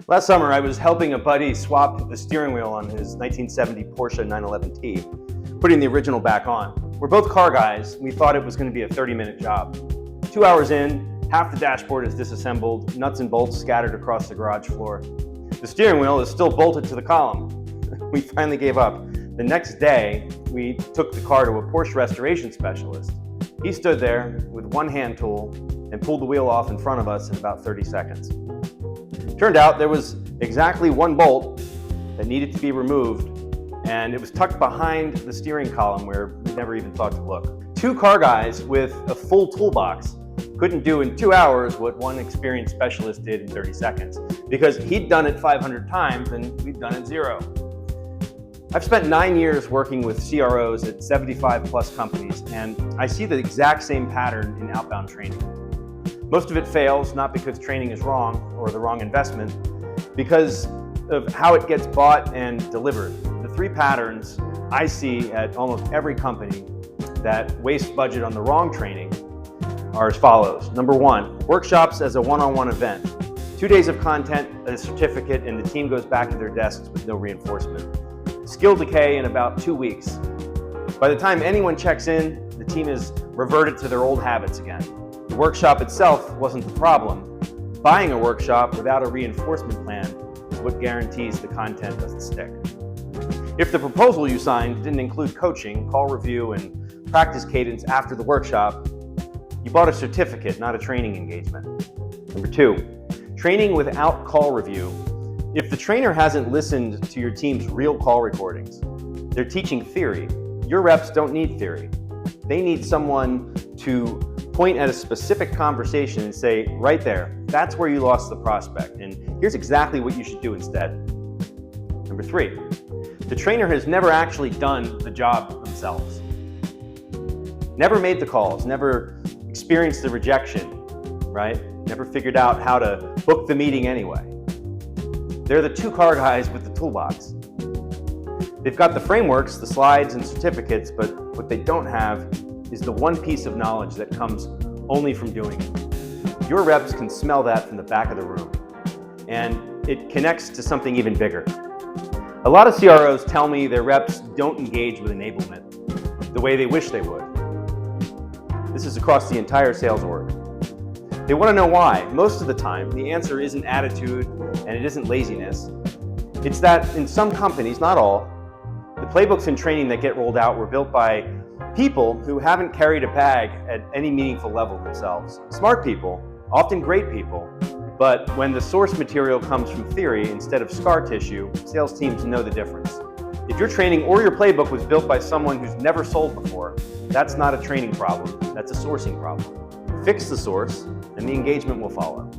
Last summer, I was helping a buddy swap the steering wheel on his 1970 Porsche 911T, putting the original back on. We're both car guys, and we thought it was going to be a 30-minute job. 2 hours in, half the dashboard is disassembled, nuts and bolts scattered across the garage floor. The steering wheel is still bolted to the column. We finally gave up. The next day, we took the car to a Porsche restoration specialist. He stood there with one hand tool and pulled the wheel off in front of us in about 30 seconds. Turned out there was exactly one bolt that needed to be removed, and it was tucked behind the steering column where we never even thought to look. Two car guys with a full toolbox couldn't do in 2 hours what one experienced specialist did in 30 seconds, because he'd done it 500 times and we'd done it 0. I've spent 9 years working with CROs at 75 plus companies, and I see the exact same pattern in outbound training. Most of it fails, not because training is wrong or the wrong investment, because of how it gets bought and delivered. The three patterns I see at almost every company that wastes budget on the wrong training are as follows. Number one, workshops as a one-on-one event. 2 days of content, a certificate, and the team goes back to their desks with no reinforcement. Skill decay in about 2 weeks. By the time anyone checks in, the team is reverted to their old habits again. The workshop itself wasn't the problem. Buying a workshop without a reinforcement plan is what guarantees the content doesn't stick. If the proposal you signed didn't include coaching, call review, and practice cadence after the workshop, you bought a certificate, not a training engagement. Number two, training without call review. If the trainer hasn't listened to your team's real call recordings, they're teaching theory. Your reps don't need theory. They need someone to point at a specific conversation and say, right there, that's where you lost the prospect, and here's exactly what you should do instead. Number three, the trainer has never actually done the job themselves. Never made the calls, never experienced the rejection, right? Never figured out how to book the meeting anyway. They're the two car guys with the toolbox. They've got the frameworks, the slides and certificates, but what they don't have is the one piece of knowledge that comes only from doing it. Your reps can smell that from the back of the room, and it connects to something even bigger. A lot of CROs tell me their reps don't engage with enablement the way they wish they would. This is across the entire sales org. They want to know why. Most of the time, the answer isn't attitude and it isn't laziness. It's that in some companies, not all, the playbooks and training that get rolled out were built by people who haven't carried a bag at any meaningful level themselves. Smart people, often great people, but when the source material comes from theory instead of scar tissue, sales teams know the difference. If your training or your playbook was built by someone who's never sold before, that's not a training problem, that's a sourcing problem. Fix the source, and the engagement will follow.